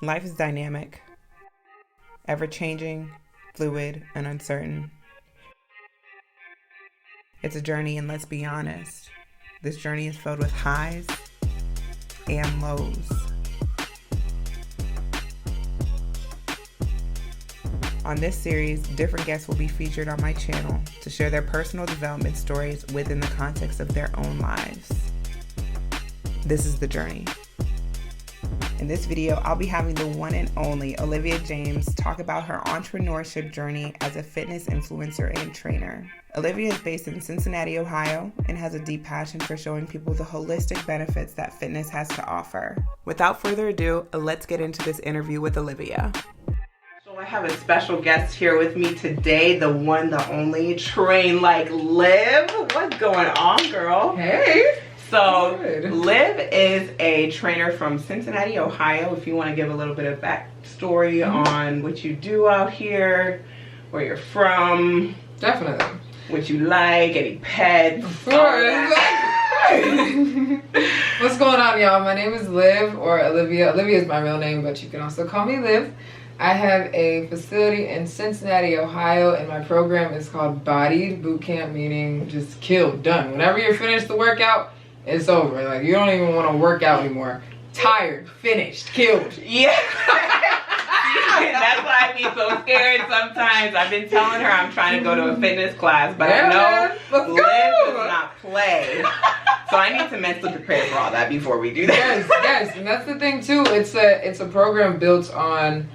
Life is dynamic, ever-changing, fluid, and uncertain. It's a journey, and let's be honest, this journey is filled with highs and lows. On this series, different guests will be featured on my channel to share their personal development stories within the context of their own lives. This is the journey. In this video, I'll be having the one and only Olivia James talk about her entrepreneurship journey as a fitness influencer and trainer. Olivia is based in Cincinnati, Ohio, and has a deep passion for showing people the holistic benefits that fitness has to offer. Without further ado, let's get into this interview with Olivia. So I have a special guest here with me today, the one, the only, Train Like Liv. What's going on, girl? Hey. So, Good. Liv is a trainer from Cincinnati, Ohio. If you want to give a little bit of backstory on what you do out here, where you're from. Definitely. What you like, any pets. Of course. What's going on, y'all? My name is Liv, or Olivia. Olivia is my real name, but you can also call me Liv. I have a facility in Cincinnati, Ohio, and my program is called Bodied Boot Camp, meaning just killed, done. Whenever you're finished the workout, it's over. Like, you don't even want to work out anymore. Tired, finished, killed. Yeah. That's why I be so scared sometimes. I've been telling her I'm trying to go to a fitness class, but I know Liv does not play. So I need to mentally prepare for all that before we do that. Yes, and that's the thing too. It's a program built on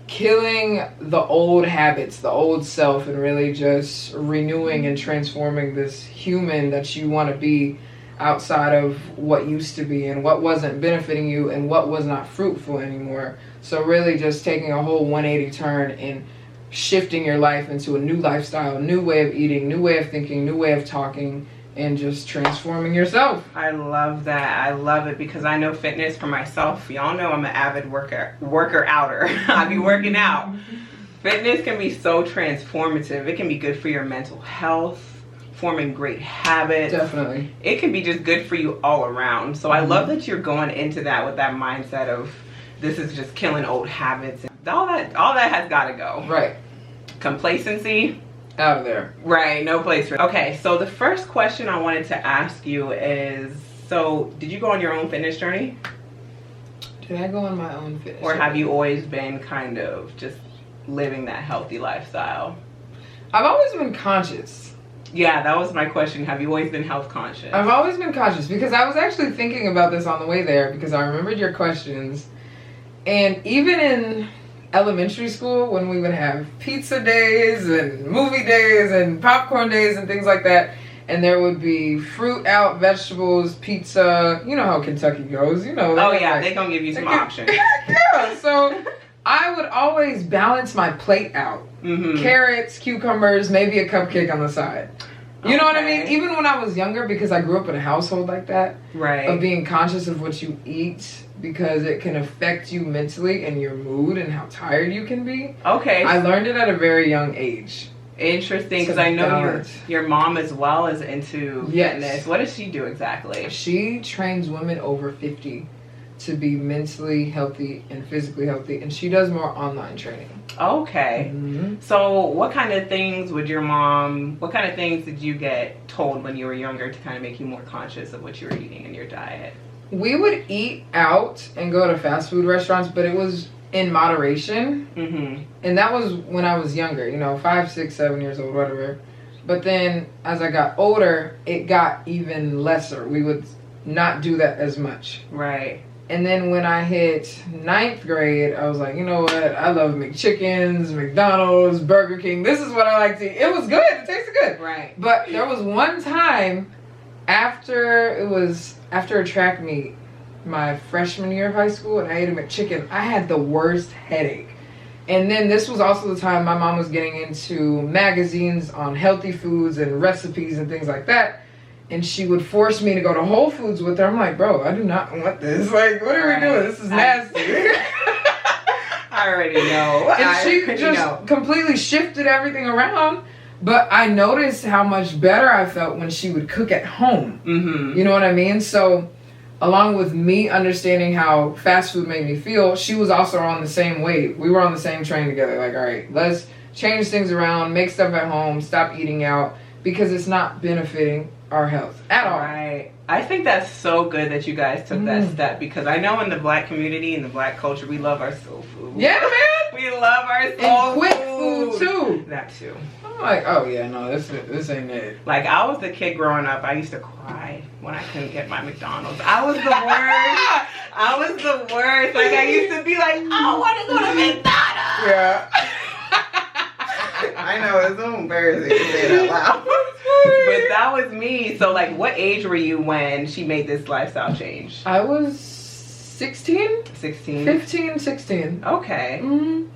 killing the old habits, the old self, and really just renewing and transforming this human that you want to be outside of what used to be and what wasn't benefiting you and what was not fruitful anymore. So really just taking a whole 180 turn and shifting your life into a new lifestyle, new way of eating, new way of thinking, new way of talking, and just transforming yourself. I love that. I love it because I know fitness for myself. Y'all know I'm an avid worker-outer. I be working out. Fitness can be so transformative. It can be good for your mental health, forming great habits. Definitely. It can be just good for you all around. So I love that you're going into that with that mindset of this is just killing old habits. All that has got to go. Right. Complacency. Out of there. Right, no place for it. Okay, so the first question I wanted to ask you is, so did you go on your own fitness journey? Did I go on my own fitness Or journey? have you always been kind of just living that healthy lifestyle? I've always been conscious. Yeah, that was my question. Have you always been health conscious? I've always been conscious because I was actually thinking about this on the way there because I remembered your questions. And even in elementary school, when we would have pizza days and movie days and popcorn days and things like that, and there would be fruit out, vegetables, pizza, you know how Kentucky goes, you know. Oh yeah, they're gonna give you some options. Yeah, so I would always balance my plate out. Carrots, cucumbers, maybe a cupcake on the side. You know what I mean? Even when I was younger, because I grew up in a household like that, right? Of being conscious of what you eat, because it can affect you mentally and your mood and how tired you can be. Okay. I learned it at a very young age. Interesting, because I know your mom as well is into fitness. What does she do exactly? She trains women over 50 to be mentally healthy and physically healthy, and she does more online training. Okay. So what kind of things did you get told when you were younger to kind of make you more conscious of what you were eating in your diet? We would eat out and go to fast food restaurants, but it was in moderation. And that was when I was younger, 5, 6, 7 years old, whatever. But then as I got older, it got even lesser. We would not do that as much. Right. And then when I hit 9th grade, I was like, you know what? I love McChickens, McDonald's, Burger King. This is what I like to eat. It was good. It tasted good. Right. But there was one time after a track meet, my freshman year of high school, and I ate a McChicken. I had the worst headache. And then this was also the time my mom was getting into magazines on healthy foods and recipes and things like that. And she would force me to go to Whole Foods with her. I'm like, bro, I do not want this. Like, what are we doing? This is nasty. I already know. And she just completely shifted everything around. But I noticed how much better I felt when she would cook at home. You know what I mean? So along with me understanding how fast food made me feel, she was also on the same wave. We were on the same train together. Like, all right, let's change things around, make stuff at home, stop eating out, because it's not benefiting our health at all. Right. I think that's so good that you guys took that step, because I know in the Black community, in the Black culture, we love our soul food. Yeah, man. We love our soul and quick food too. That too. I'm like, oh yeah, no, this ain't it. Like, I was a kid growing up, I used to cry when I couldn't get my McDonald's. I was the worst. I was the worst. Like, I used to be like, I want to go to McDonald's. Yeah. I know, it's so embarrassing to say it out loud. But that was me. So, like, what age were you when she made this lifestyle change? I was 16? 16? 15, 16. Okay.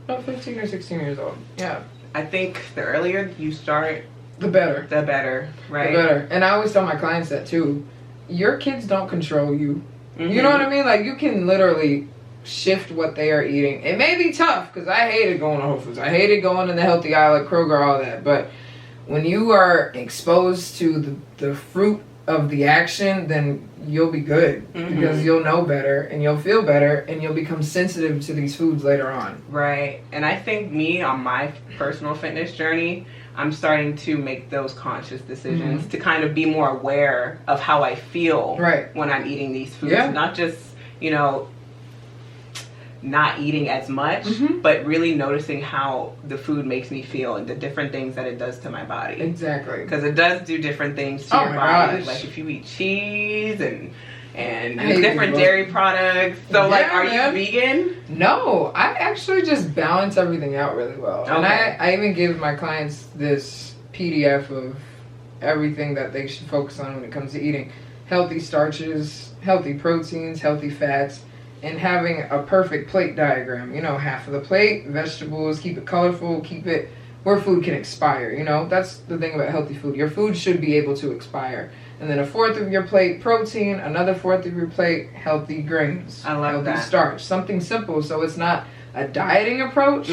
About 15 or 16 years old. Yeah. I think the earlier you start, the better. The better, right? The better. And I always tell my clients that too. Your kids don't control you. You know what I mean? Like, you can literally shift what they are eating. It may be tough, because I hated going to Whole Foods. I hated going in the healthy aisle at Kroger, all that. But when you are exposed to the fruit of the action, then you'll be good, because you'll know better and you'll feel better and you'll become sensitive to these foods later on. Right. And I think me, on my personal fitness journey, I'm starting to make those conscious decisions to kind of be more aware of how I feel when I'm eating these foods. Yeah. Not just, you know, not eating as much, but really noticing how the food makes me feel and the different things that it does to my body. Exactly. Because it does do different things to your body. Gosh. Like, if you eat cheese and different dairy products. So, like, are you vegan? No, I actually just balance everything out really well. Okay. And I even give my clients this PDF of everything that they should focus on when it comes to eating. Healthy starches, healthy proteins, healthy fats, and having a perfect plate diagram. You know, half of the plate, vegetables, keep it colorful, keep it where food can expire. You know, that's the thing about healthy food. Your food should be able to expire. And then a fourth of your plate, protein, another fourth of your plate, healthy grains. I love healthy starch. Something simple, so it's not a dieting approach,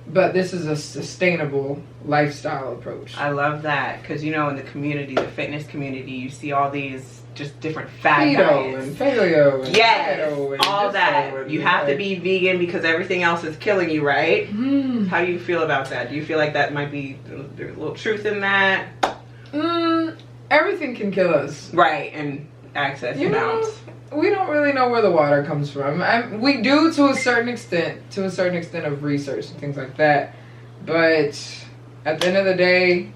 but this is a sustainable lifestyle approach. I love that, because, you know, in the community, the fitness community, you see all these just different fad diets. And paleo and keto and all that. And you have to be vegan because everything else is killing you, right? How do you feel about that? Do you feel like that might be a little truth in that? Everything can kill us. Right, and excess amounts. We don't really know where the water comes from. We do to a certain extent of research and things like that. But at the end of the day,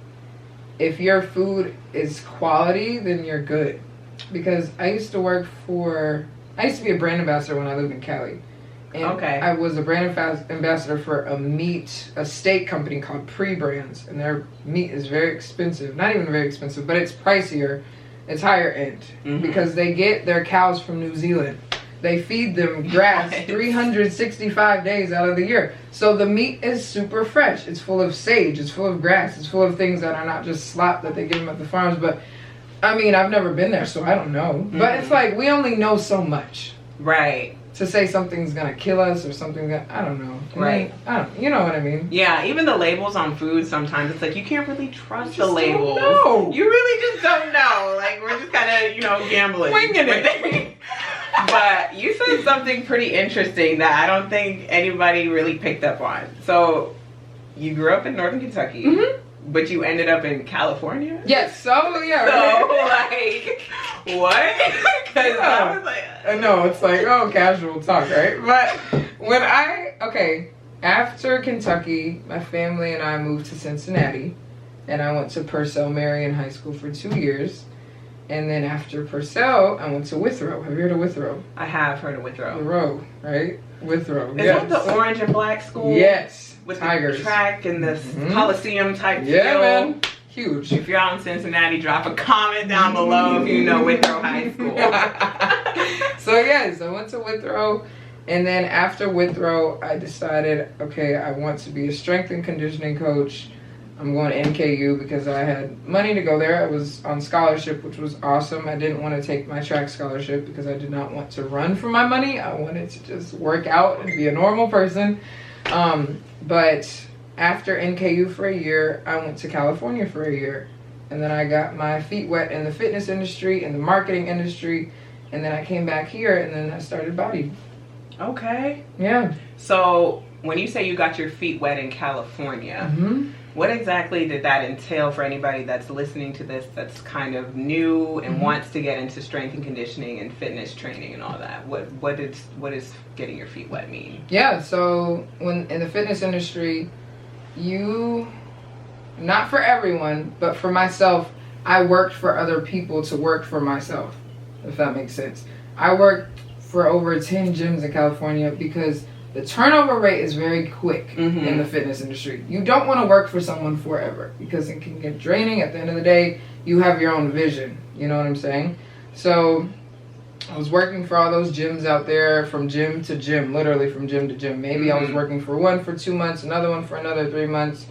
if your food is quality, then you're good. Because I used to be a brand ambassador when I lived in Cali. And I was a brand ambassador for a steak company called Pre-Brands. And their meat is very expensive. Not even very expensive, but it's pricier. It's higher end. Because they get their cows from New Zealand. They feed them grass 365 days out of the year. So the meat is super fresh. It's full of sage. It's full of grass. It's full of things that are not just slop that they give them at the farms. But, I mean, I've never been there, so I don't know. But it's like, we only know so much. Right. To say something's going to kill us or something that, I don't know. Right. You know what I mean? Yeah, even the labels on food sometimes, it's like, you can't really trust the labels. No. You really just don't know. Like, we're just kind of, you know, gambling. Winging it. But you said something pretty interesting that I don't think anybody really picked up on. So, you grew up in Northern Kentucky, but you ended up in California? Yes. So, yeah. So, like, what? Because I was like... I know, it's like, casual talk, right? But when after Kentucky, my family and I moved to Cincinnati, and I went to Purcell Marian High School for 2 years. And then after Purcell, I went to Withrow. Have you heard of Withrow? I have heard of Withrow. The row, right? Withrow. Is that the orange and black school? Yes. With Tigers. The track and the Coliseum type feel. Yeah, man. Huge. If you're out in Cincinnati, drop a comment down below if you know Withrow High School. So yes, I went to Withrow. And then after Withrow, I decided, okay, I want to be a strength and conditioning coach. I'm going to NKU because I had money to go there. I was on scholarship, which was awesome. I didn't want to take my track scholarship because I did not want to run for my money. I wanted to just work out and be a normal person. But after NKU for a year, I went to California for a year. And then I got my feet wet in the fitness industry, in the marketing industry. And then I came back here, and then I started body. Okay. Yeah. So when you say you got your feet wet in California, what exactly did that entail for anybody that's listening to this that's kind of new and wants to get into strength and conditioning and fitness training and all that? What does getting your feet wet mean? Yeah, so when in the fitness industry, not for everyone, but for myself, I worked for other people to work for myself, if that makes sense. I worked for over 10 gyms in California because the turnover rate is very quick in the fitness industry. You don't want to work for someone forever because it can get draining. At the end of the day, you have your own vision. You know what I'm saying? So I was working for all those gyms out there, from gym to gym, literally from gym to gym. Maybe I was working for one for 2 months, another one for another 3 months.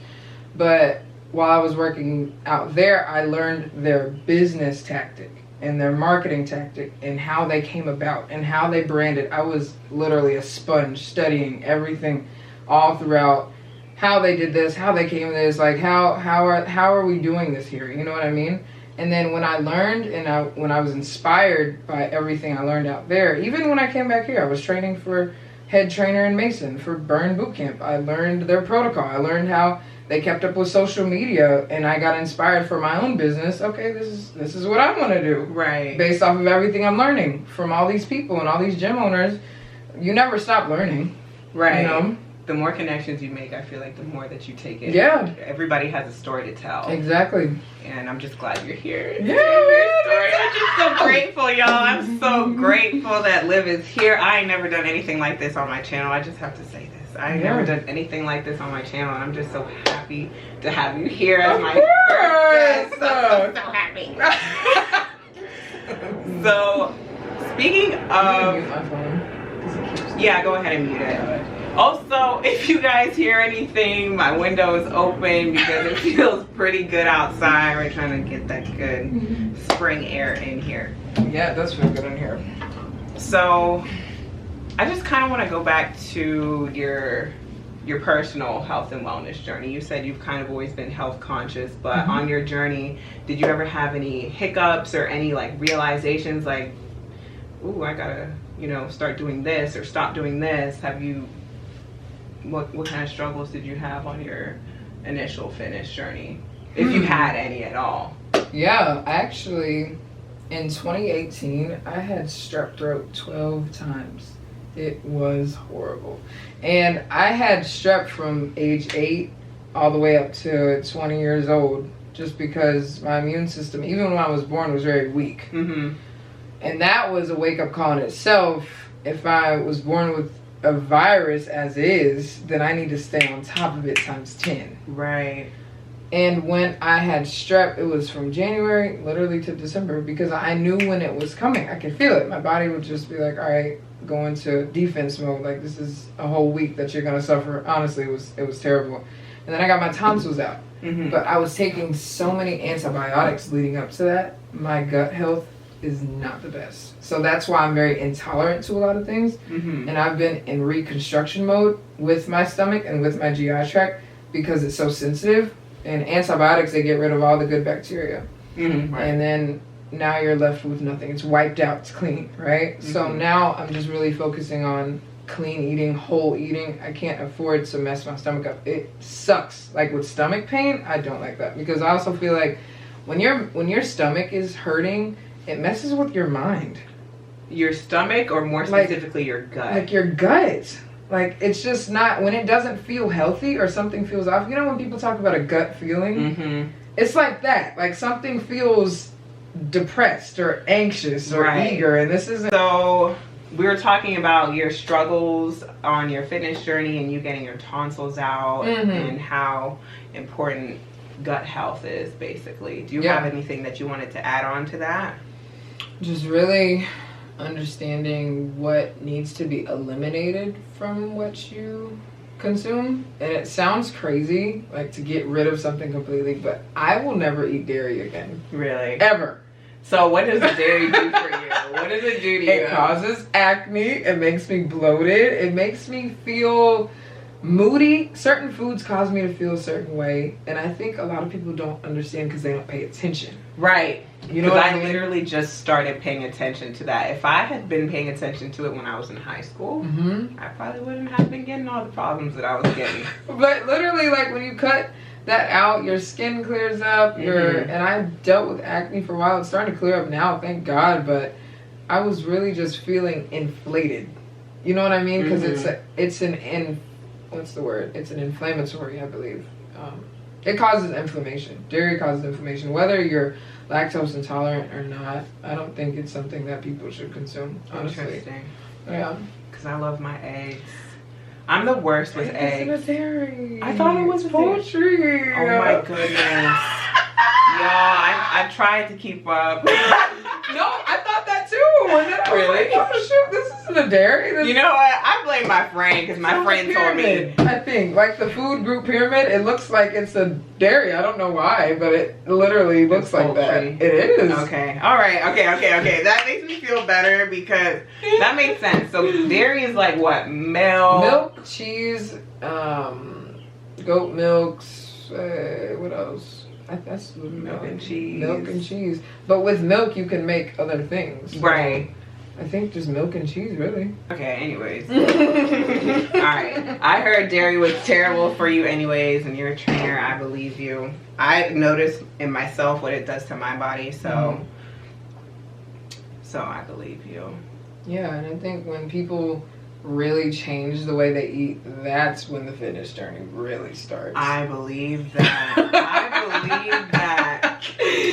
But while I was working out there, I learned their business tactic and their marketing tactic and how they came about and how they branded. I was literally a sponge studying everything all throughout, how they did this, how they came to this, like how are we doing this here? You know what I mean? And then when I learned and when I was inspired by everything I learned out there, even when I came back here, I was training for head trainer in Mason for Burn Boot Camp. I learned their protocol. I learned how they kept up with social media, and I got inspired for my own business. Okay, this is what I want to do. Right. Based off of everything I'm learning from all these people and all these gym owners. You never stop learning. Right. You know? The more connections you make, I feel like the more that you take it. Yeah. Everybody has a story to tell. Exactly. And I'm just glad you're here. Yeah. Your story. I'm just so grateful, y'all. I'm so grateful that Liv is here. I ain't never done anything like this on my channel. I just have to say this. I ain't never done anything like this on my channel, and I'm just so happy to have you here as my first guest. I'm so happy. So, speaking of... Yeah, go ahead and mute it. Also, if you guys hear anything, my window is open because it feels pretty good outside. We're trying to get that good spring air in here. Yeah, it does feel good in here. So, I just kind of want to go back to your personal health and wellness journey. You said you've kind of always been health conscious, but on your journey, did you ever have any hiccups or any like realizations like, ooh, I gotta, start doing this or stop doing this? Have you, what kind of struggles did you have on your initial fitness journey? If you had any at all. Yeah, actually, in 2018, I had strep throat 12 times. It was horrible. And I had strep from age 8 all the way up to 20 years old, just because my immune system, even when I was born, was very weak. And that was a wake-up call in itself. If I was born with a virus as is, then I need to stay on top of it times 10. Right. And when I had strep, it was from January literally to December, because I knew when it was coming. I could feel it. My body would just be like, all right, go into defense mode. Like, this is a whole week that you're gonna suffer. Honestly, it was terrible. And then I got my tonsils out. But I was taking so many antibiotics leading up to that. My gut health is not the best. So that's why I'm very intolerant to a lot of things. And I've been in reconstruction mode with my stomach and with my GI tract because it's so sensitive. And antibiotics, they get rid of all the good bacteria. Right. And then now you're left with nothing. It's wiped out. It's clean, right? So now I'm just really focusing on clean eating, whole eating. I can't afford to mess my stomach up. It sucks. Like with stomach pain, I don't like that, because I also feel like when your stomach is hurting, it messes with your mind. Your stomach, or more specifically your gut? Like your gut. Like, it's just not, when it doesn't feel healthy or something feels off. You know when people talk about a gut feeling? It's like that. Like something feels depressed or anxious or eager, and this isn't. So we were talking about your struggles on your fitness journey and you getting your tonsils out and how important gut health is, basically. Do you have anything that you wanted to add on to that? Just really understanding what needs to be eliminated from what you consume. And it sounds crazy, like to get rid of something completely, but I will never eat dairy again. Really? Ever. So what does dairy do for you? What does it do to you? It causes acne. It makes me bloated. It makes me feel moody. Certain foods cause me to feel a certain way, and I think a lot of people don't understand because they don't pay attention. Right. You know what I I mean? literally just started paying attention to that. If I had been paying attention to it when I was in high school, I probably wouldn't have been getting all the problems that I was getting. But literally, like, when you cut that out, your skin clears up. And I dealt with acne for a while. It's starting to clear up now, thank God. But I was really just feeling inflated. You know what I mean? Because it's an inflammatory, I believe. It causes inflammation. Dairy causes inflammation. Whether you're lactose intolerant or not, I don't think it's something that people should consume, honestly. Interesting. Yeah. Because I love my eggs. I'm the worst with eggs. It's dairy. I thought it was poultry. Oh my goodness. Y'all, I tried to keep up. No, I thought that too. And then I was like, oh shoot, this isn't a dairy. You know what? I blame my friend because my friend told me. I think, like the food group pyramid, it looks like it's a dairy. I don't know why, but it literally looks like that. It is. Okay. All right. Okay. That makes me feel better because that makes sense. So dairy is like what? Milk, cheese, goat milks, what else? That's milk and cheese. Milk and cheese. But with milk, you can make other things. Right. I think just milk and cheese, really. Okay, anyways. Alright. I heard dairy was terrible for you anyways, and you're a trainer. I believe you. I noticed in myself what it does to my body, so I believe you. Yeah, and I think when people really change the way they eat, that's when the fitness journey really starts. I believe that.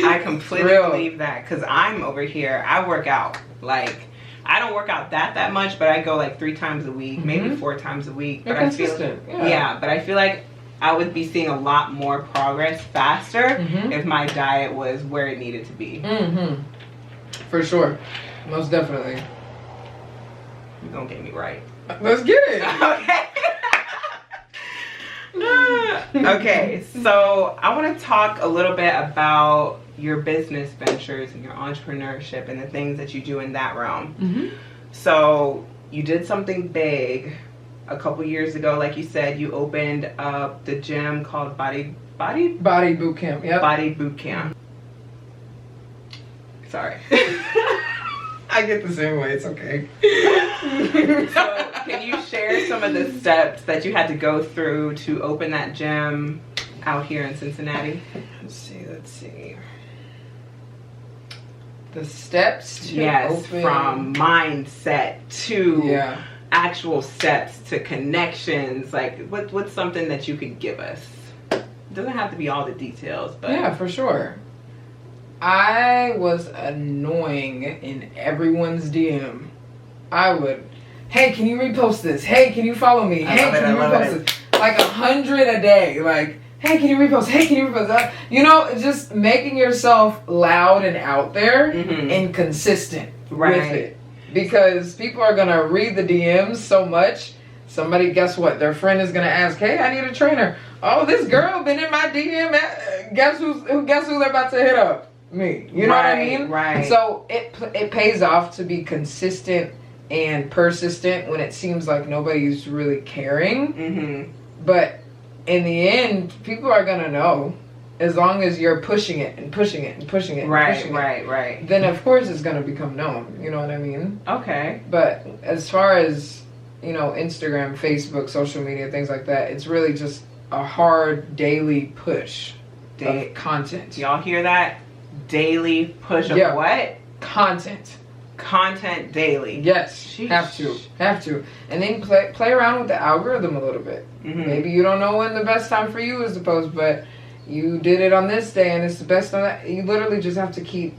I completely believe that because I'm over here. I work out. Like, I don't work out that much, but I go like 3 times a week, maybe 4 times a week. You're but consistent. But I feel like I would be seeing a lot more progress faster if my diet was where it needed to be. For sure. Most definitely. You're gonna get me right. Let's get it. Okay, so I want to talk a little bit about your business ventures and your entrepreneurship and the things that you do in that realm. So you did something big a couple years ago. Like you said, you opened up the gym called Body Boot Camp. Yeah. Body Boot Camp. Sorry. I get the same way. It's okay. So can you share some of the steps that you had to go through to open that gym out here in Cincinnati? Let's see. The steps to open. From mindset to actual steps to connections. Like, what's something that you could give us? It doesn't have to be all the details, but yeah, for sure. I was annoying in everyone's DM. I would, hey, can you repost this? Hey, can you follow me? Hey, can you repost this? Like 100 a day. Like, hey, can you repost? Hey, can you repost that? You know, just making yourself loud and out there and consistent with it. Because people are going to read the DMs so much. Somebody, guess what? Their friend is going to ask, hey, I need a trainer. Oh, this girl been in my DM. Guess who they're about to hit up? Me. You know what I mean? Right. So it pays off to be consistent and persistent when it seems like nobody's really caring. But in the end, people are gonna know as long as you're pushing it and pushing it and pushing it and pushing it. Right. Then of course it's gonna become known. You know what I mean? Okay. But as far as, you know, Instagram, Facebook, social media, things like that, it's really just a hard daily push of content. Y'all hear that? Daily push of what? Content daily. Yes. Sheesh. Have to. And then play around with the algorithm a little bit. Maybe you don't know when the best time for you is to post, but you did it on this day and it's the best on that. You literally just have to keep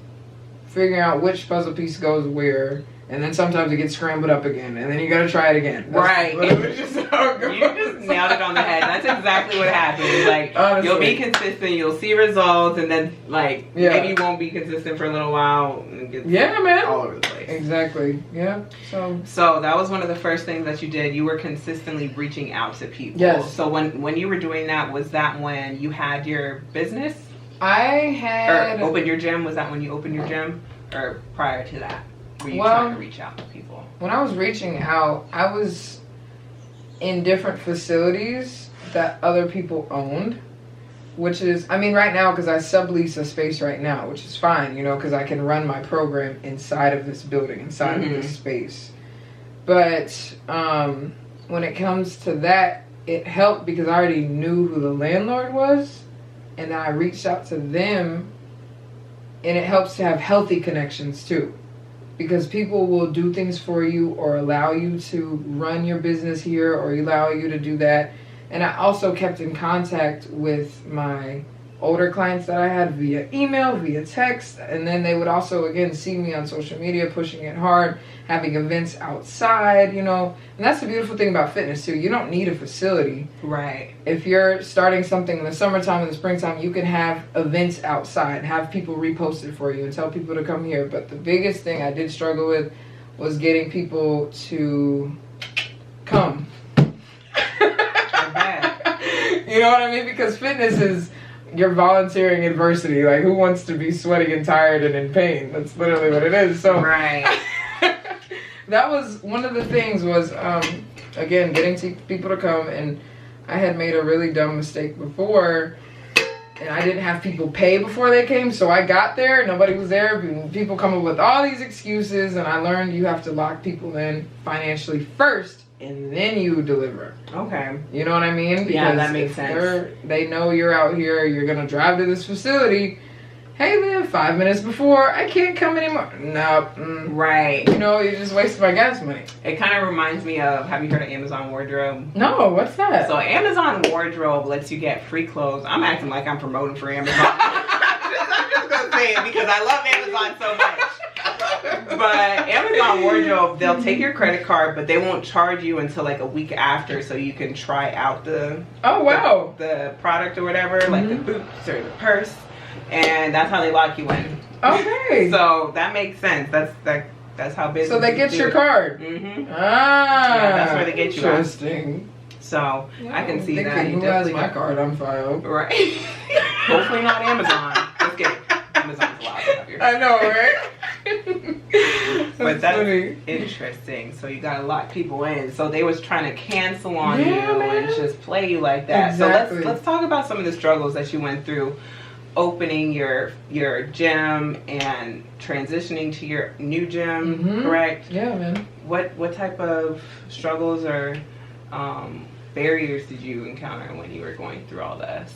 figuring out which puzzle piece goes where. And then sometimes it gets scrambled up again, and then you gotta try it again. That's just how it goes. You just nailed it on the head. That's exactly what happens. Like, honestly, you'll be consistent, you'll see results, and then, like, maybe you won't be consistent for a little while, and it gets all over the place. Exactly. Yeah. So that was one of the first things that you did. You were consistently reaching out to people. Yes. So when you were doing that, was that when you had your business? Or opened your gym? Was that when you opened your gym? Or prior to that? Were you trying to reach out to people? When I was reaching out, I was in different facilities that other people owned, which is, I mean, right now, because I sublease a space right now, which is fine, you know, because I can run my program inside of this building, inside of this space. But when it comes to that, it helped because I already knew who the landlord was, and then I reached out to them, and it helps to have healthy connections too. Because people will do things for you or allow you to run your business here or allow you to do that. And I also kept in contact with my older clients that I had via email, via text. And then they would also, again, see me on social media, pushing it hard, having events outside, you know. And that's the beautiful thing about fitness, too. You don't need a facility. Right. If you're starting something in the summertime, in the springtime, you can have events outside, have people repost it for you and tell people to come here. But the biggest thing I did struggle with was getting people to come. You know what I mean? Because fitness is, you're volunteering adversity. Like, who wants to be sweaty and tired and in pain? That's literally what it is. So right. That was one of the things was, again, getting people to come. And I had made a really dumb mistake before, and I didn't have people pay before they came. So I got there, nobody was there. People come up with all these excuses, and I learned you have to lock people in financially first, and then you deliver. Okay. You know what I mean? Because yeah, that makes sense. They know you're out here, you're going to drive to this facility. Hey, Liv, 5 minutes before, I can't come anymore. No. Right. You know, you just wasted my gas money. It kind of reminds me of, have you heard of Amazon Wardrobe? No, what's that? So Amazon Wardrobe lets you get free clothes. I'm acting like I'm promoting for Amazon. I'm just going to say it because I love Amazon so much. But Amazon Wardrobe, they'll take your credit card, but they won't charge you until like a week after, so you can try out the the product or whatever, like the boots or the purse, and that's how they lock you in. Okay. So that makes sense. That's how business. So they get your card. Mm-hmm. Ah. Yeah, that's where they get you. Interesting. So I can see that. Who has my card on file? Right. Hopefully not Amazon. Just kidding. Amazon's allowed to have your. I know, right? But that's funny. Interesting. So you gotta lock people in. So they was trying to cancel on you and just play you like that. Exactly. So let's talk about some of the struggles that you went through opening your gym and transitioning to your new gym, correct? Yeah, man. What type of struggles or barriers did you encounter when you were going through all this?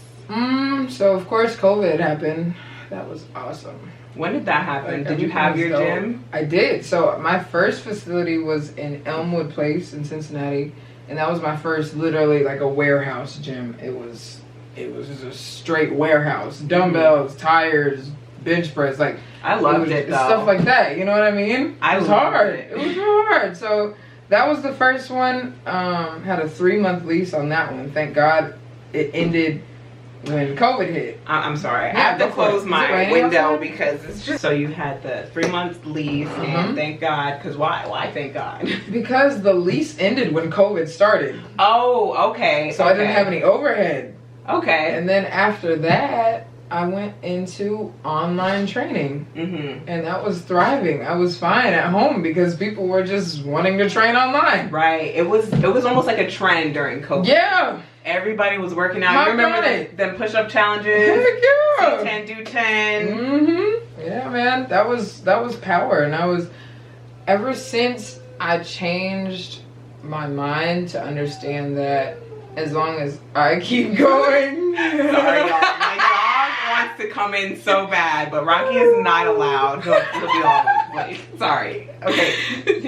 So of course COVID happened. That was awesome. When did that happen? Like, did you have your gym? I did. So my first facility was in Elmwood Place in Cincinnati, and that was my first literally like a warehouse gym. It was just a straight warehouse, dumbbells, tires, bench press, like I loved it though. Stuff like that. You know what I mean? It was hard. It was hard. So that was the first one. Had a 3-month lease on that one. Thank God it ended when COVID hit. I'm sorry. I have to close my window because it's just... So you had the 3-month lease and thank God. Because why thank God? Because the lease ended when COVID started. Oh, okay. So I didn't have any overhead. Okay. And then after that, I went into online training. And that was thriving. I was fine at home because people were just wanting to train online. Right. It was almost like a trend during COVID. Yeah. Everybody was working out. You remember them push-up challenges? Heck yeah. Do 10, do 10. Yeah, man. That was power. And ever since I changed my mind to understand that as long as I keep going. Sorry, y'all. My dog wants to come in so bad, but Rocky is not allowed. He'll be all like, sorry. Okay.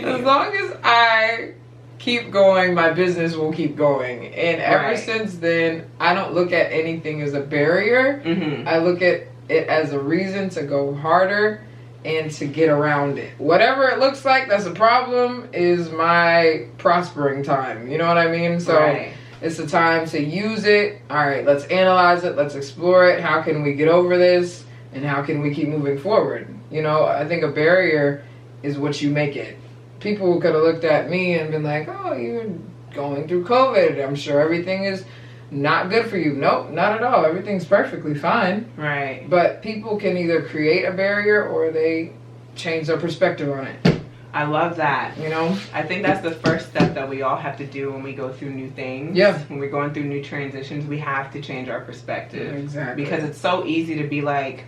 As long as I keep going, my business will keep going. And ever since then, I don't look at anything as a barrier. I look at it as a reason to go harder and to get around it. Whatever it looks like that's a problem is my prospering time. You know what I mean? So it's the time to use it. All right, let's analyze it. Let's explore it. How can we get over this? And how can we keep moving forward? You know, I think a barrier is what you make it. People could have looked at me and been like, oh, you're going through COVID. I'm sure everything is not good for you. Nope, not at all. Everything's perfectly fine. Right. But people can either create a barrier or they change their perspective on it. I love that. You know? I think that's the first step that we all have to do when we go through new things. Yeah. When we're going through new transitions, we have to change our perspective. Exactly. Because it's so easy to be like,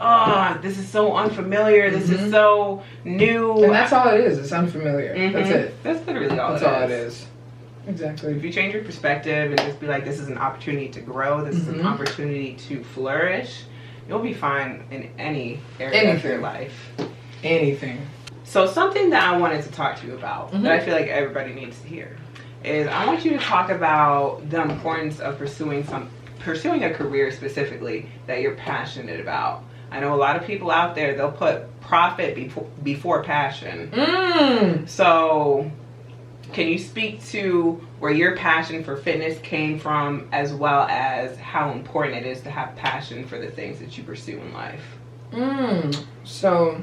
oh, this is so unfamiliar. This is so new. And that's all it is. It's unfamiliar. That's it. That's literally all that's all it is. Exactly. If you change your perspective and just be like, this is an opportunity to grow, this is an opportunity to flourish, you'll be fine in any area of your life. Anything. So something that I wanted to talk to you about that I feel like everybody needs to hear is I want you to talk about the importance of pursuing a career specifically that you're passionate about. I know a lot of people out there, they'll put profit before passion. So can you speak to where your passion for fitness came from, as well as how important it is to have passion for the things that you pursue in life? So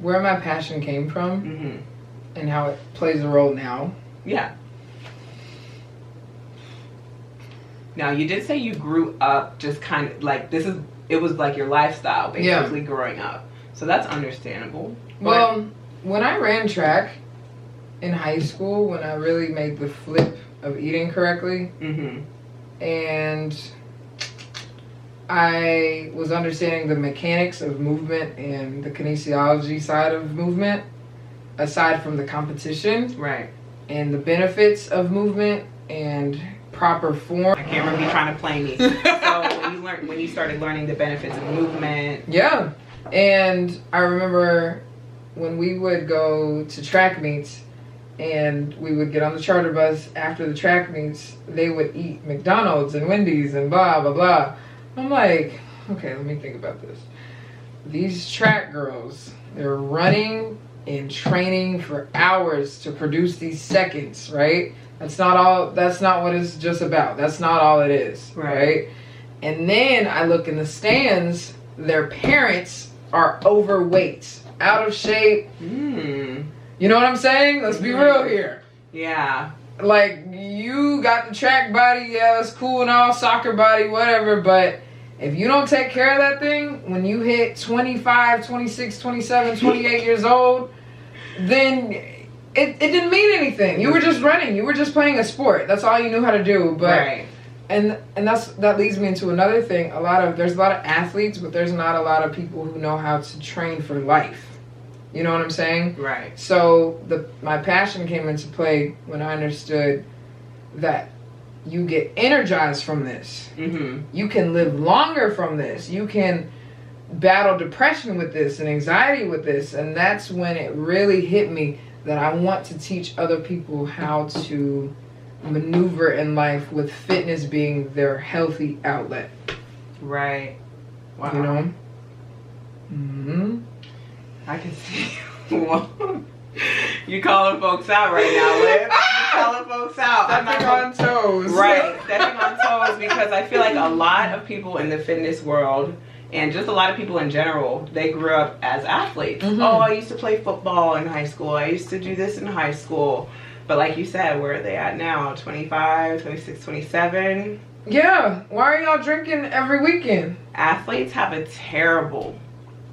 where my passion came from and how it plays a role now. Yeah. Now, you did say you grew up just kind of like it was like your lifestyle basically growing up. So that's understandable. Well, when I ran track in high school, when I really made the flip of eating correctly, and I was understanding the mechanics of movement and the kinesiology side of movement, aside from the competition, right, and the benefits of movement and proper form. I can't remember you trying to play me. So when you started learning the benefits of movement. Yeah, and I remember when we would go to track meets and we would get on the charter bus after the track meets, they would eat McDonald's and Wendy's and blah, blah, blah. I'm like, okay, let me think about this. These track girls, they're running and training for hours to produce these seconds, right? That's not what it's just about. That's not all it is, right? And then I look in the stands, their parents are overweight, out of shape. You know what I'm saying? Let's be real here. Yeah. Like, you got the track body, yeah, that's cool and all, soccer body, whatever, but if you don't take care of that thing, when you hit 25, 26, 27, 28 years old, then it didn't mean anything. You were just running. You were just playing a sport. That's all you knew how to do. But and that leads me into another thing. There's a lot of athletes, but there's not a lot of people who know how to train for life. You know what I'm saying? Right. So my passion came into play when I understood that you get energized from this. You can live longer from this. You can battle depression with this and anxiety with this. And that's when it really hit me that I want to teach other people how to maneuver in life with fitness being their healthy outlet. Right. Wow. You know? I can see you calling folks out right now, Liv. You calling folks out. Stepping on toes. Right, stepping on toes, because I feel like a lot of people in the fitness world, and just a lot of people in general, they grew up as athletes. Oh, I used to play football in high school. I used to do this in high school. But like you said, where are they at now? 25, 26, 27? Yeah. Why are y'all drinking every weekend? Athletes have a terrible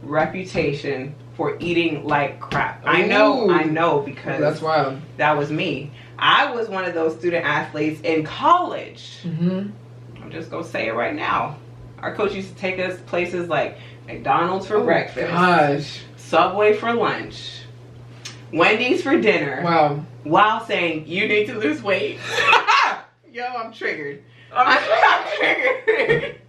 reputation for eating like crap. I know, because that's wild. That was me. I was one of those student athletes in college. I'm just gonna say it right now. Our coach used to take us places like McDonald's for breakfast, Subway for lunch, Wendy's for dinner. Wow. While saying, you need to lose weight. Yo, I'm triggered. I'm triggered.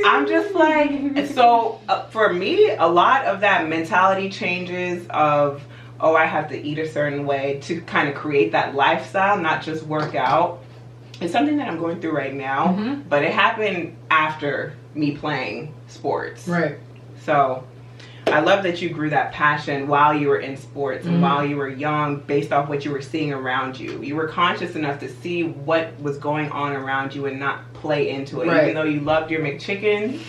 I'm just like, so for me, a lot of that mentality changes of, oh, I have to eat a certain way to kind of create that lifestyle, not just work out. It's something that I'm going through right now, but it happened after me playing sports. Right. So I love that you grew that passion while you were in sports and while you were young, based off what you were seeing around you. You were conscious enough to see what was going on around you and not play into it. Even though you loved your McChicken,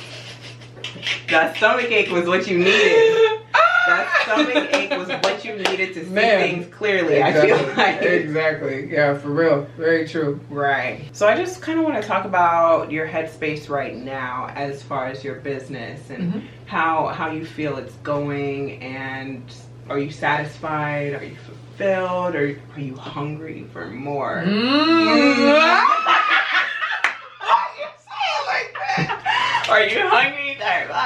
that stomach ache was what you needed. That stomach ache was what you needed to see things clearly. Exactly. I feel like. Exactly. Yeah, for real. Very true. Right. So I just kind of want to talk about your headspace right now as far as your business and how you feel it's going, and Are you satisfied? Are you fulfilled? Or are you hungry for more? Why you say it like that? Are you hungry for more?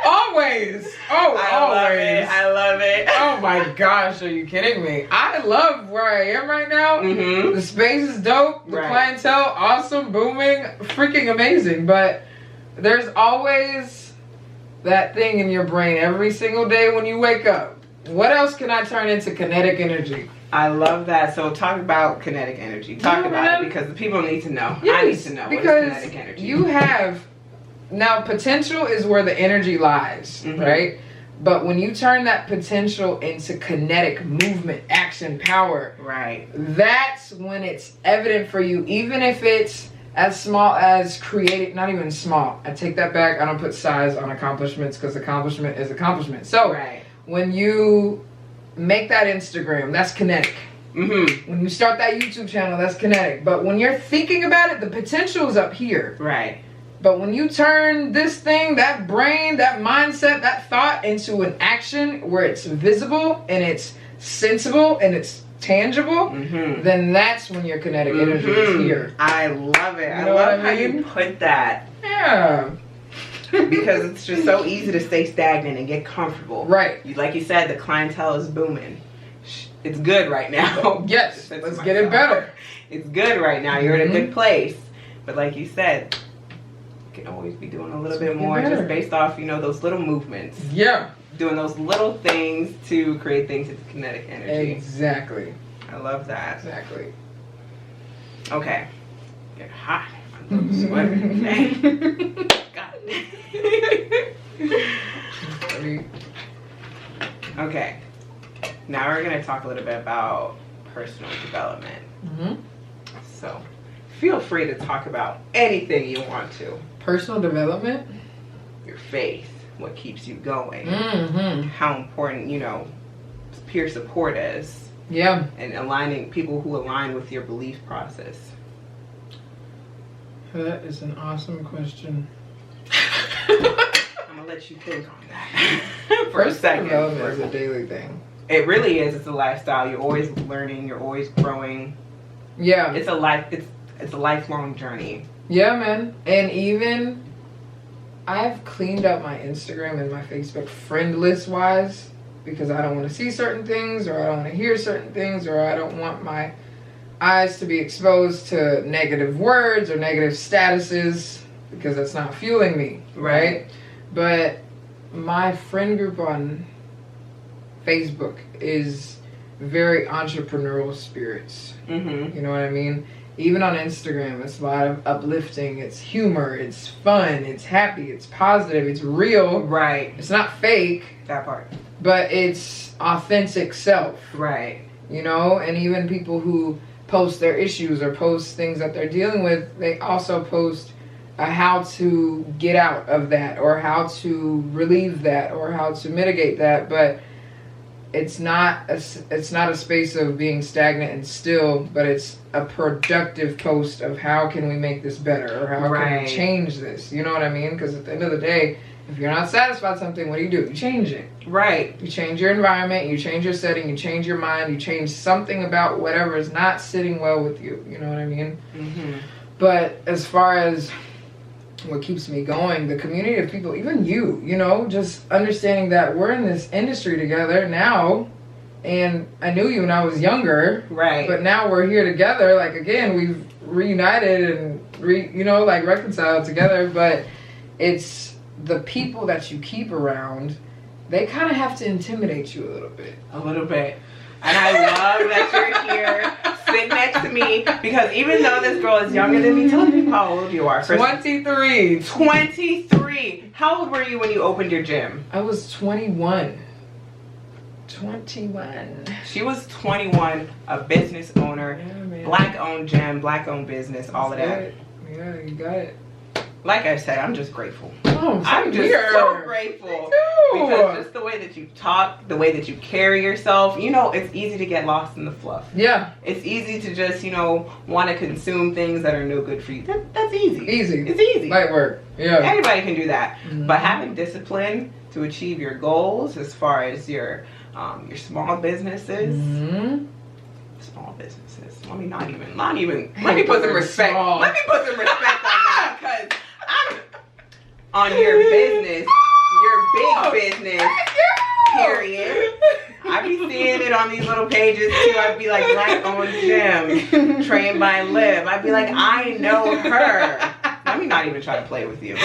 Always. Oh, always. I love it. Oh my gosh, are you kidding me? I love where I am right now. Mm-hmm. The space is dope. The clientele, awesome, booming, freaking amazing. But there's always that thing in your brain every single day when you wake up. What else can I turn into kinetic energy? I love that. So talk about kinetic energy. Talk about it, because the people need to know. Yes, I need to know what is kinetic energy. You have, now potential is where the energy lies, right? But when you turn that potential into kinetic movement, action, power, right, that's when it's evident for you, even if it's as small as creating, not even small. I take that back. I don't put size on accomplishments because accomplishment is accomplishment. So when you make that Instagram, that's kinetic. When you start that YouTube channel, that's kinetic. But when you're thinking about it, the potential is up here. Right. But when you turn this thing, that brain, that mindset, that thought into an action where it's visible and it's sensible and it's tangible, then that's when your kinetic energy is here. I love it. You know I love how you put that. Yeah. Because it's just so easy to stay stagnant and get comfortable. Right. Like you said, the clientele is booming. It's good right now. Yes. Let's get it better. It's good right now. You're in a good place. But like you said, you can always be doing a little bit more just based off, you know, those little movements. Yeah. Doing those little things to create things into kinetic energy. Exactly. I love that. Exactly. Okay. Get hot. I love the sweater. God. Okay. Now we're going to talk a little bit about personal development. So feel free to talk about anything you want to. Personal development? Your faith. What keeps you going. How important, you know, peer support is. Yeah. And aligning people who align with your belief process. That is an awesome question. I'm gonna let you think on that for a second. Personal development is a daily thing. It really is. It's a lifestyle. You're always learning. You're always growing. Yeah. It's a lifelong journey. Yeah, man. And even I've cleaned up my Instagram and my Facebook friend list wise because I don't want to see certain things, or I don't want to hear certain things, or I don't want my eyes to be exposed to negative words or negative statuses because that's not fueling me, right? But my friend group on Facebook is very entrepreneurial spirits. You know what I mean? Even on Instagram, it's a lot of uplifting. It's humor. It's fun. It's happy. It's positive. It's real. Right. It's not fake. That part. But it's authentic self. Right. You know, and even people who post their issues or post things that they're dealing with, they also post how to get out of that, or how to relieve that, or how to mitigate that. But it's not a space of being stagnant and still, but it's a productive post of how can we make this better, or how can we change this. You know what I mean? Because at the end of the day, if you're not satisfied with something, what do? You change it. Right. You change your environment, you change your setting, you change your mind, you change something about whatever is not sitting well with you. You know what I mean? But as far as what keeps me going, the community of people, even you know, just understanding that we're in this industry together now, and I knew you when I was younger, right? But now we're here together, like, again, we've reunited and reconciled together. But it's the people that you keep around, they kind of have to intimidate you a little bit. And I love that you're here sitting next to me, because even though this girl is younger than me, tell me how old you are. 23. 23. How old were you when you opened your gym? I was 21. 21. She was 21, a business owner, Black-owned gym, Black-owned business, all of that. Yeah, you got it. like I said, I'm just grateful. Oh, I'm just so grateful. Me too. Because just the way that you talk, the way that you carry yourself, you know, it's easy to get lost in the fluff. Yeah. It's easy to just, you know, want to consume things that are no good for you. That's easy. Easy. It's easy. Light work. Yeah. Anybody can do that. Mm-hmm. But having discipline to achieve your goals as far as your small businesses. Mm-hmm. Small businesses. Let me put some respect. Small. Let me put some respect on that, because I'm on your business, your big business, period. I be seeing it on these little pages too. I'd be like, Black owned gym, trained by Liv. I'd be like, I know her. Let me not even try to play with you.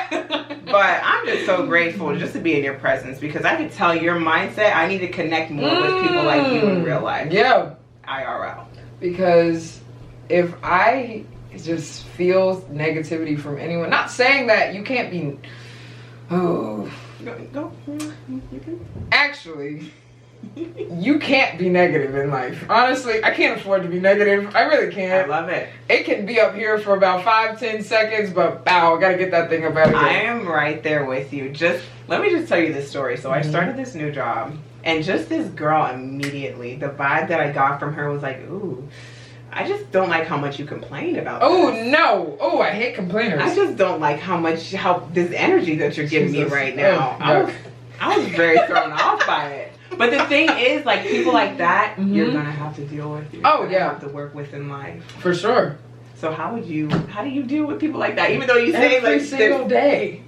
But I'm just so grateful just to be in your presence, because I could tell your mindset. I need to connect more with people like you in real life. Yeah. IRL. Because if I just feel negativity from anyone, not saying that you can't be, Go. You can. actually, you can't be negative in life. Honestly, I can't afford to be negative. I really I can't. love it. It can be up here for about 5-10 seconds, but bow, I gotta get that thing up out of here. I am right there with you. Let me just tell you this story. So I started this new job, and just this girl immediately, the vibe that I got from her was like, ooh, I just don't like how much you complain about Oh this. no! Oh, I hate complainers. I just don't like how this energy that you're giving me right now. Oh, I was very thrown off by it. But the thing is, like, people like that, you're gonna have to deal with. You're gonna have to work with in life. For sure. So how do you deal with people like that? Even though you say every like single day.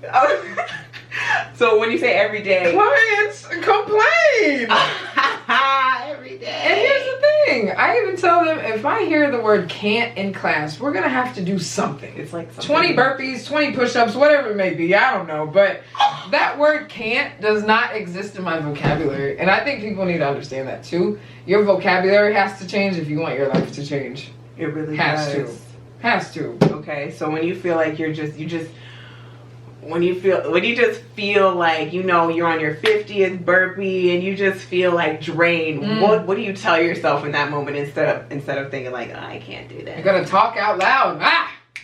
So when you say every day, Clients complain. every day. And here's the thing. I even tell them, if I hear the word can't in class, we're going to have to do something. It's like 20 burpees, 20 push-ups, whatever it may be. I don't know. But that word can't does not exist in my vocabulary. And I think people need to understand that too. Your vocabulary has to change if you want your life to change. It really Has does. Has to. Okay, so when you feel like when you just feel like, you know, you're on your 50th burpee and you just feel like drained, what do you tell yourself in that moment instead of thinking like, oh, I can't do that? You gotta talk out loud.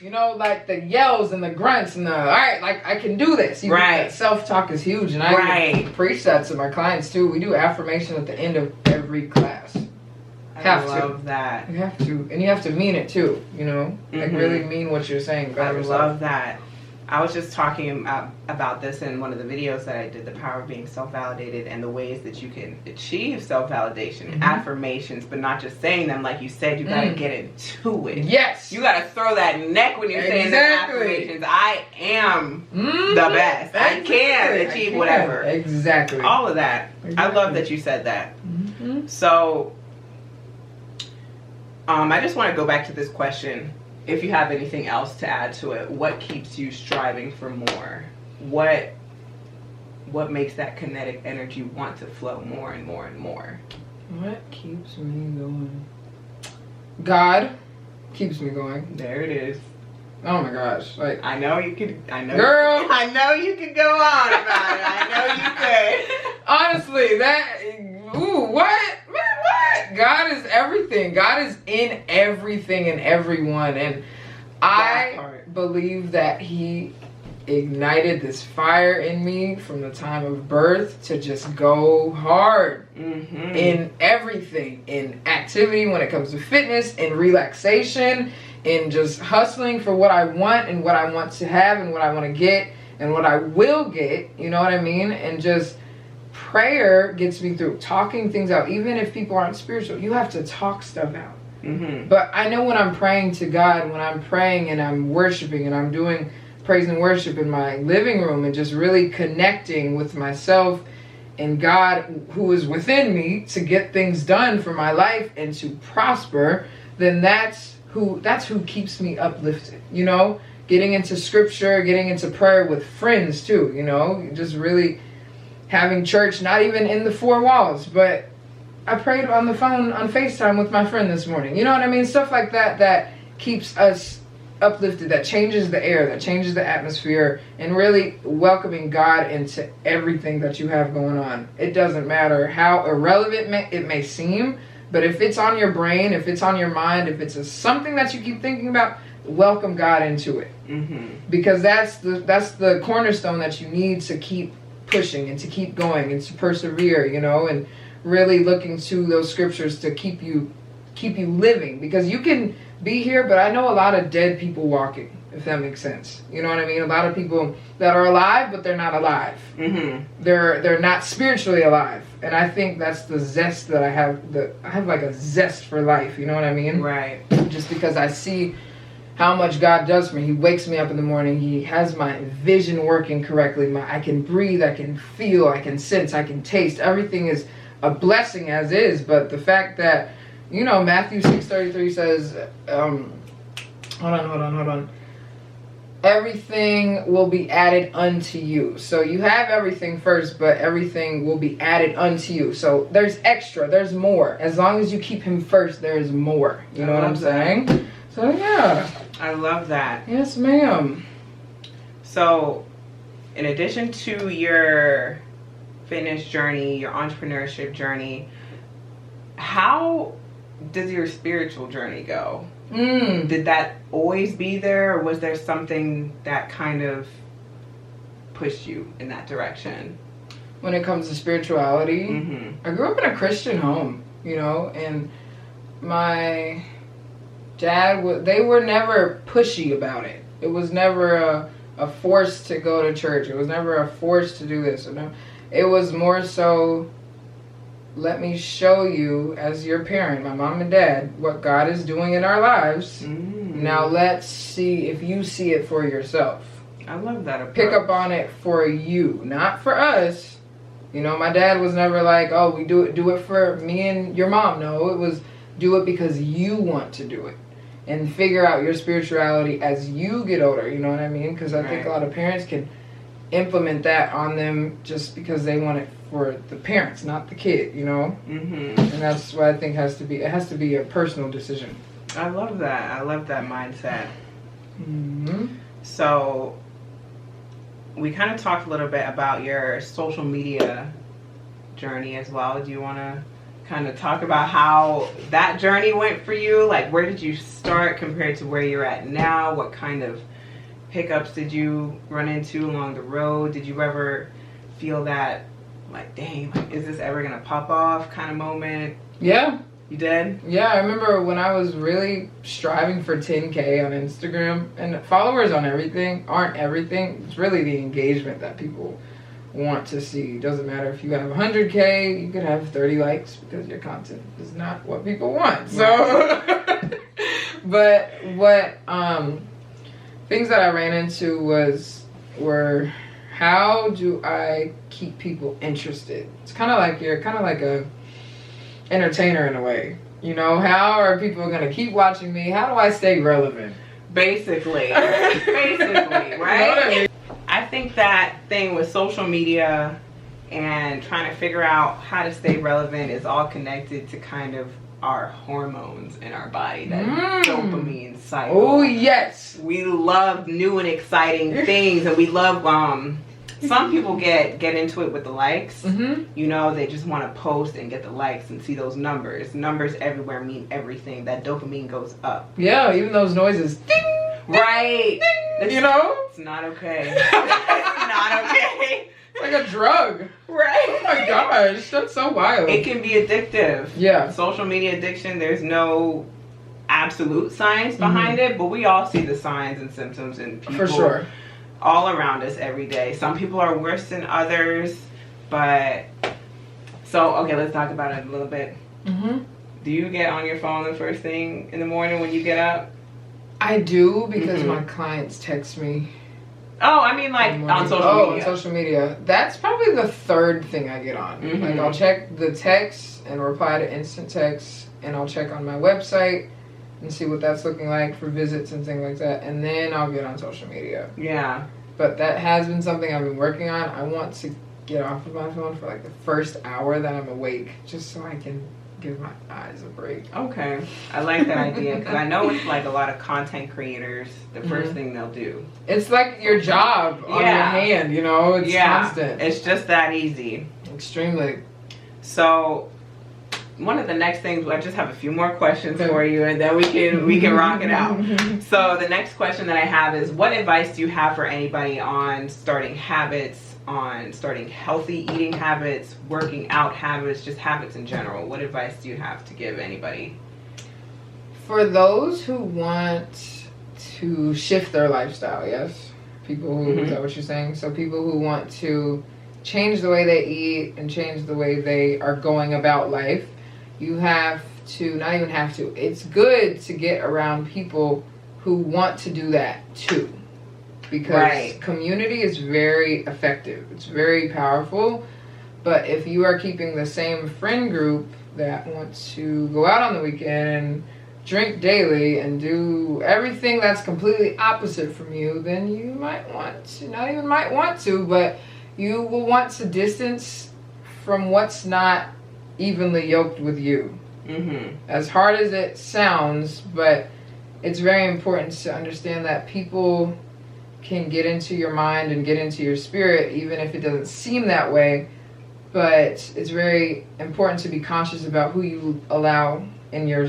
You know, like the yells and the grunts and the, all right, like I can do this. Right. Self-talk is huge, and I preach that to my clients too. We do affirmation at the end of every class. I love that. You have to, and you have to mean it too. You know, like really mean what you're saying about yourself. I love that. I was just talking about this in one of the videos that I did, the power of being self-validated and the ways that you can achieve self-validation, affirmations, but not just saying them. Like you said, you gotta get into it. Yes. You gotta throw that neck when you're saying the affirmations. I am the best. I can achieve whatever. Exactly. All of that. I love that you said that. So, I just want to go back to this question. If you have anything else to add to it, what keeps you striving for more? What makes that kinetic energy want to flow more and more and more? What keeps me going? God keeps me going. There it is. Oh my gosh! Like I know you could. I know, girl. I know you could go on about it. I know you could. Honestly, what? Man, what? God is everything. God is in everything and everyone. And I believe that He ignited this fire in me from the time of birth to just go hard in everything. In activity, when it comes to fitness, in relaxation, in just hustling for what I want and what I want to have and what I want to get and what I will get. You know what I mean? And just prayer gets me through, talking things out. Even if people aren't spiritual, you have to talk stuff out. But I know when I'm praying to God, when I'm praying and I'm worshiping and I'm doing praise and worship in my living room and just really connecting with myself and God who is within me to get things done for my life and to prosper, then that's who keeps me uplifted. You know, getting into scripture, getting into prayer with friends too, you know, just really having church, not even in the four walls, but I prayed on the phone on FaceTime with my friend this morning. You know what I mean? Stuff like that keeps us uplifted, that changes the air, that changes the atmosphere, and really welcoming God into everything that you have going on. It doesn't matter how irrelevant it may seem, But if it's on your brain, if it's on your mind, if it's something that you keep thinking about, welcome God into it. Because that's the cornerstone that you need to keep pushing and to keep going and to persevere, you know, and really looking to those scriptures to keep you living. Because you can be here, but I know a lot of dead people walking, if that makes sense. You know what I mean? A lot of people that are alive, but they're not alive. They're not spiritually alive. And I think that's the zest that I have. I have like a zest for life, you know what I mean? Right. Just because I see how much God does for me. He wakes me up in the morning. He has my vision working correctly. I can breathe. I can feel. I can sense. I can taste. Everything is a blessing as is. But the fact that, you know, Matthew 6:33 says, hold on. Everything will be added unto you. So you have everything first, but everything will be added unto you. So there's extra. There's more. As long as you keep him first, there's more. You know what I'm saying? So yeah. I love that. Yes, ma'am. So, in addition to your fitness journey, your entrepreneurship journey, how does your spiritual journey go? Did that always be there, or was there something that kind of pushed you in that direction? When it comes to spirituality, I grew up in a Christian home, you know, and my dad, they were never pushy about it. It was never a force to go to church. It was never a force to do this. It was more so, let me show you as your parent, my mom and dad, what God is doing in our lives. Now let's see if you see it for yourself. I love that approach. Pick up on it for you, not for us. You know, my dad was never like, oh, we do it for me and your mom. No, it was do it because you want to do it. And figure out your spirituality as you get older, you know what I mean? Because I think a lot of parents can implement that on them just because they want it for the parents, not the kid, you know? And that's what I think it has to be a personal decision. I love that. I love that mindset. So, we kind of talked a little bit about your social media journey as well. Do you want to kind of talk about how that journey went for you? Like, where did you start compared to where you're at now? What kind of hiccups did you run into along the road? Did you ever feel that, like, dang, like, is this ever gonna pop off kind of moment? Yeah. You did? Yeah, I remember when I was really striving for 10K on Instagram, and followers on everything aren't everything. It's really the engagement that people want to see. It doesn't matter if you have 100K, you could have 30 likes because your content is not what people want. So, but what things that I ran into were how do I keep people interested? It's kind of like you're kind of like a entertainer in a way. You know, how are people going to keep watching me? How do I stay relevant? Basically, right? You know what I mean? I think that thing with social media and trying to figure out how to stay relevant is all connected to kind of our hormones in our body, that dopamine cycle. Oh, yes. We love new and exciting things, and we love, some people get into it with the likes. You know, they just want to post and get the likes and see those numbers. Numbers everywhere mean everything. That dopamine goes up. Yeah, even those noises. Ding! Right. Ding, you know? It's not okay. It's not okay. It's like a drug. Right. Oh my gosh, that's so wild. It can be addictive. Yeah. Social media addiction, there's no absolute science behind it, but we all see the signs and symptoms in people. For sure. All around us every day. Some people are worse than others, but so okay, let's talk about it a little bit. Do you get on your phone the first thing in the morning when you get up? I do, because my clients text me. Oh, I mean, like on social media. On social media. That's probably the third thing I get on. Like, I'll check the text and reply to instant texts, and I'll check on my website and see what that's looking like for visits and things like that, and then I'll get on social media. Yeah. But that has been something I've been working on. I want to get off of my phone for like the first hour that I'm awake, just so I can give my eyes a break. Okay. I like that idea, because I know it's like a lot of content creators, the first thing they'll do. It's like your job on your hand, you know? It's constant. It's just that easy. Extremely. So, one of the next things, I just have a few more questions for you, and then we can rock it out. So the next question that I have is, what advice do you have for anybody on starting habits, on starting healthy eating habits, working out habits, just habits in general? What advice do you have to give anybody? For those who want to shift their lifestyle, yes? People who, is that what you're saying? So people who want to change the way they eat and change the way they are going about life, you have to, not even have to, it's good to get around people who want to do that too. Because community is very effective. It's very powerful. But if you are keeping the same friend group that wants to go out on the weekend and drink daily and do everything that's completely opposite from you, then you might want to, not even might want to, but you will want to distance from what's not evenly yoked with you. As hard as it sounds, but it's very important to understand that people can get into your mind and get into your spirit, even if it doesn't seem that way. But it's very important to be conscious about who you allow in your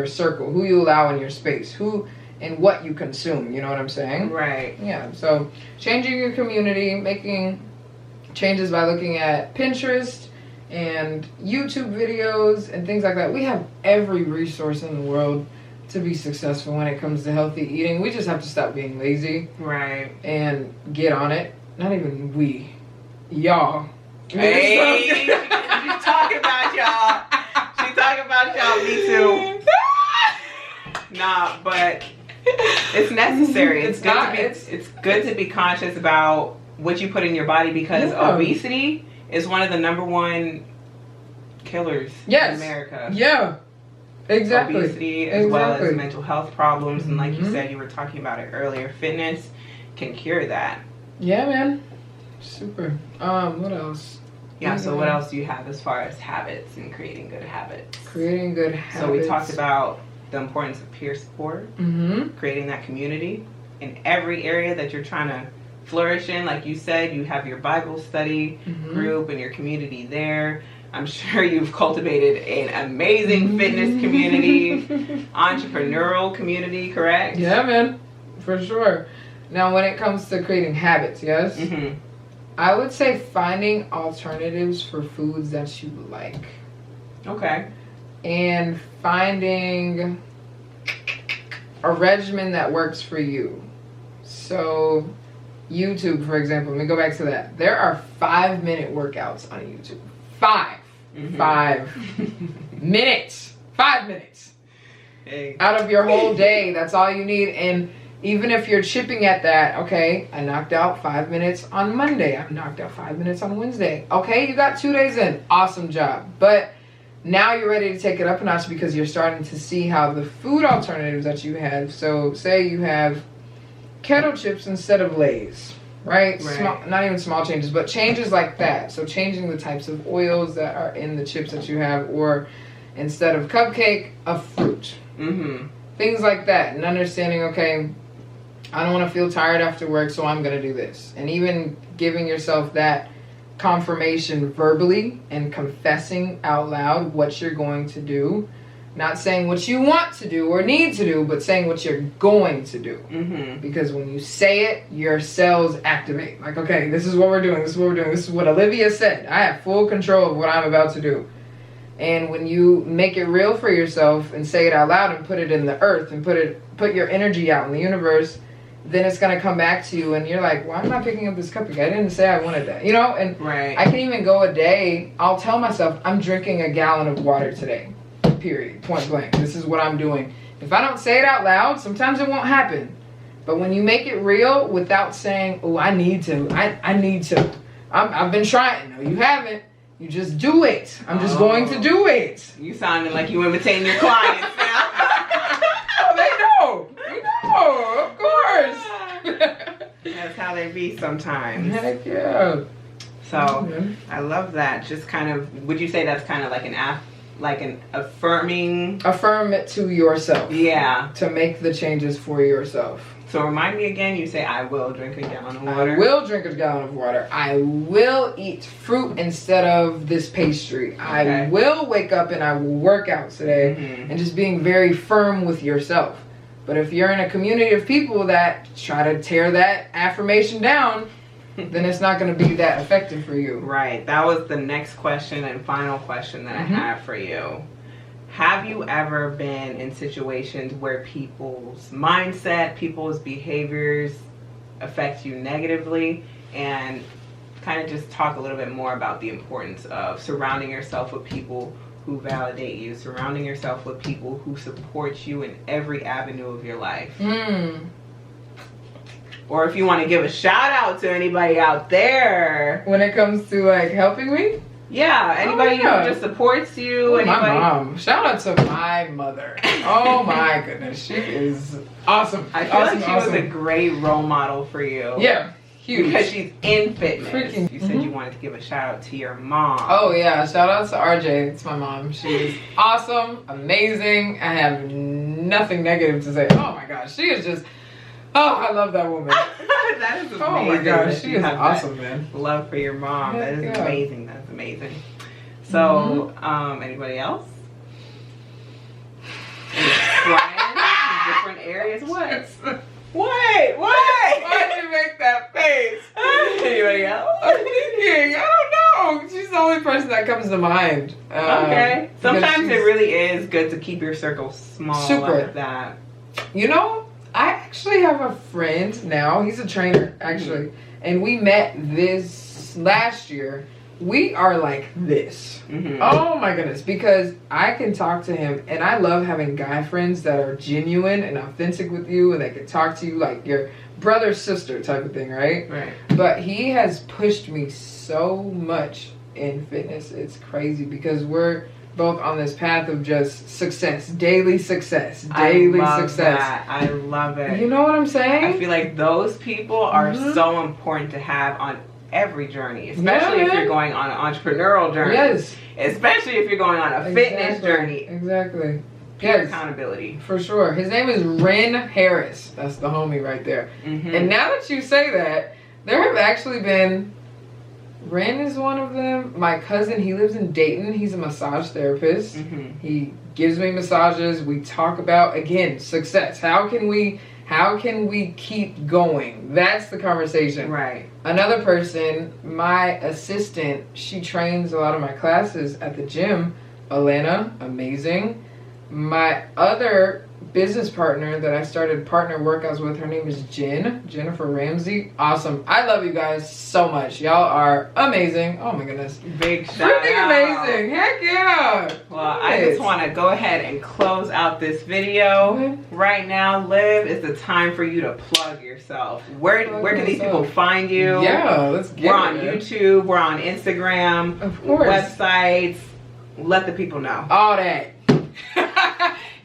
circle, who you allow in your space, who and what you consume. You know what I'm saying? Right. Yeah. So changing your community, making changes by looking at Pinterest and YouTube videos and things like that. We have every resource in the world to be successful when it comes to healthy eating. We just have to stop being lazy. Right. And get on it. Not even we. Y'all. Hey, she's talking about y'all. She's talking about y'all. Me too. Nah, but it's necessary. It's good to be conscious about what you put in your body, because obesity is one of the #1 killers in America. Yeah. Exactly. Obesity, as well as mental health problems, and like you said, you were talking about it earlier, fitness can cure that. Yeah, man. Super. What else? Yeah, so what else do you have as far as habits and creating good habits? Creating good habits. So we talked about the importance of peer support, creating that community in every area that you're trying to flourish in. Like you said, you have your Bible study group and your community there. I'm sure you've cultivated an amazing fitness community, entrepreneurial community, correct? Yeah, man, for sure. Now, when it comes to creating habits, yes? I would say finding alternatives for foods that you like. Okay. And finding a regimen that works for you. So, YouTube, for example, let me go back to that. There are 5-minute workouts on YouTube. 5 minutes. 5 minutes. Hey. Out of your whole day. That's all you need. And even if you're chipping at that, okay, I knocked out 5 minutes on Monday. I knocked out 5 minutes on Wednesday. Okay, you got 2 days in. Awesome job. But now you're ready to take it up a notch because you're starting to see how the food alternatives that you have. So say you have kettle chips instead of Lay's, right? Not even small changes, but changes like that. So changing the types of oils that are in the chips that you have, or instead of cupcake, a fruit. Things like that. And understanding, okay, I don't want to feel tired after work, so I'm going to do this. And even giving yourself that confirmation verbally and confessing out loud what you're going to do. Not saying what you want to do or need to do, but saying what you're going to do. Because when you say it, your cells activate. Like, okay, this is what we're doing. This is what we're doing. This is what Olivia said. I have full control of what I'm about to do. And when you make it real for yourself and say it out loud and put it in the earth and put your energy out in the universe, then it's going to come back to you and you're like, why am I picking up this cupcake? I didn't say I wanted that. You know, and I can even go a day, I'll tell myself, I'm drinking a gallon of water today. Period. Point blank. This is what I'm doing. If I don't say it out loud, sometimes it won't happen. But when you make it real without saying, oh, I need to. I need to. I've been trying. No, you haven't. You just do it. I'm just going to do it. You sounding like you imitating your clients now. Oh, they know. Of course. That's how they be sometimes. Heck yeah. So, I love that. Just kind of, would you say that's kind of like an affirming? Affirm it to yourself. Yeah. To make the changes for yourself. So remind me again, you say, I will drink a gallon of water. I will drink a gallon of water. I will eat fruit instead of this pastry. Okay. I will wake up and I will work out today. And just being very firm with yourself. But if you're in a community of people that try to tear that affirmation down, then it's not going to be that effective for you. Right. That was the next question and final question that I have for you. Have you ever been in situations where people's mindset, people's behaviors affect you negatively? And kind of just talk a little bit more about the importance of surrounding yourself with people who validate you, surrounding yourself with people who support you in every avenue of your life. Or if you want to give a shout out to anybody out there. When it comes to like helping me? Yeah, anybody who just supports you. My mom. Shout out to my mother. Oh my goodness, she is awesome. I feel like she was a great role model for you. Yeah, huge. Because she's in fitness. You said you wanted to give a shout out to your mom. Oh yeah, shout out to RJ. It's my mom. She is awesome, amazing. I have nothing negative to say. Oh my gosh, she is just. Oh, I love that woman. That is amazing. Oh my gosh, she is awesome, man. Love for your mom. That is amazing. That's amazing. So, anybody else? Any friends in different areas? What? What? Why did you make that face? Anybody else? I'm thinking. I don't know. She's the only person that comes to mind. Okay. Sometimes it really is good to keep your circle small like that. You know, I actually have a friend now. He's a trainer, actually. And we met this last year. We are like this. Oh my goodness. Because I can talk to him. And I love having guy friends that are genuine and authentic with you. And they can talk to you like your brother, sister type of thing, right? Right. But he has pushed me so much in fitness. It's crazy because we're both on this path of just success, daily success. I love it. You know what I'm saying? I feel like those people are so important to have on every journey, especially if you're going on an entrepreneurial journey. Yes. Especially if you're going on a fitness journey. Exactly. Peer accountability. For sure. His name is Ren Harris. That's the homie right there. And now that you say that, there have actually been... Ren is one of them. My cousin, he lives in Dayton. He's a massage therapist. He gives me massages. We talk about, again, success. How can we keep going? That's the conversation. Right. Another person, my assistant, she trains a lot of my classes at the gym. Alana, amazing. My other business partner that I started partner workouts with, her name is Jennifer Ramsey. Awesome. I love you guys so much. Y'all are amazing. Oh my goodness. Big shout out. Freaking amazing. Heck yeah. Well, I just want to go ahead and close out this video. Right now, Liv, it's the time for you to plug yourself. Where can these people find you? Yeah, let's get it. We're on YouTube. We're on Instagram. Of course. Websites. Let the people know. All that.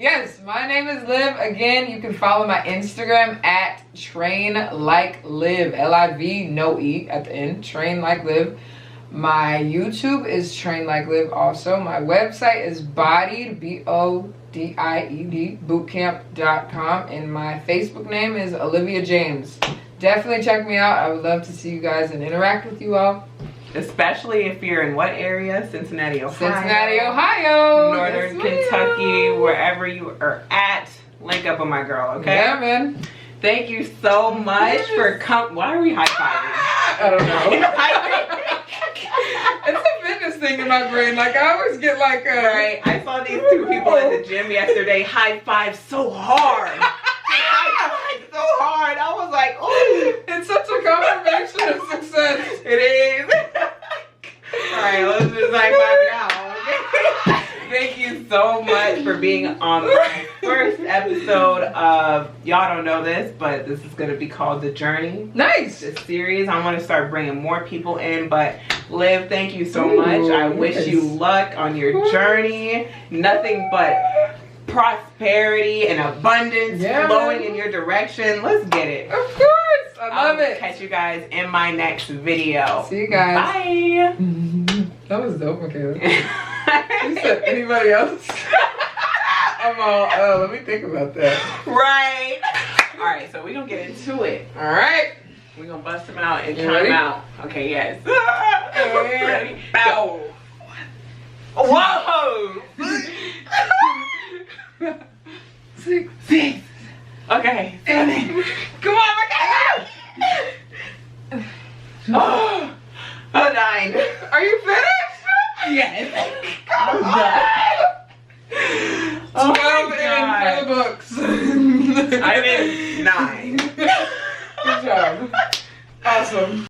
Yes, my name is Liv. Again, you can follow my Instagram at trainlikeliv. L-I-V, no E at the end. Train Like Liv. My YouTube is Train Like Liv also. My website is Bodied, B-O-D-I-E-D, bootcamp.com. And my Facebook name is Olivia James. Definitely check me out. I would love to see you guys and interact with you all. Especially if you're in what area? Cincinnati, Ohio. Cincinnati, Ohio. Northern Kentucky, wherever you are at. Link up with my girl, okay? Yeah, man. Thank you so much for coming. Why are we high-fiving? I don't know. It's a fitness thing in my brain. Like, I always get like a... Right. I saw these two people at the gym yesterday high-five so hard. High-five so hard. I was like, oh. It's such a confirmation of success. It is. All right, let's just high-five it out. Okay? Thank you so much for being on my first episode of, y'all don't know this, but this is going to be called The Journey. Nice. This series. I want to start bringing more people in, but Liv, thank you so much. I wish you luck on your journey. Nothing but prosperity and abundance flowing in your direction. Let's get it. Of course. I love it. Catch you guys in my next video. See you guys. Bye. That was dope, Mikayla. You said anybody else? I'm all, let me think about that. Right. All right, so we're gonna get into it. All right. We're gonna bust them out and You count ready? them out. Okay, yes. Ready? Bow. Whoa! 6. Okay. 7. Come on, Mikayla. Oh, 9. Are you finished? Yes. Come on. Oh 12 my in for the God. books. I'm in 9. Good job. Awesome.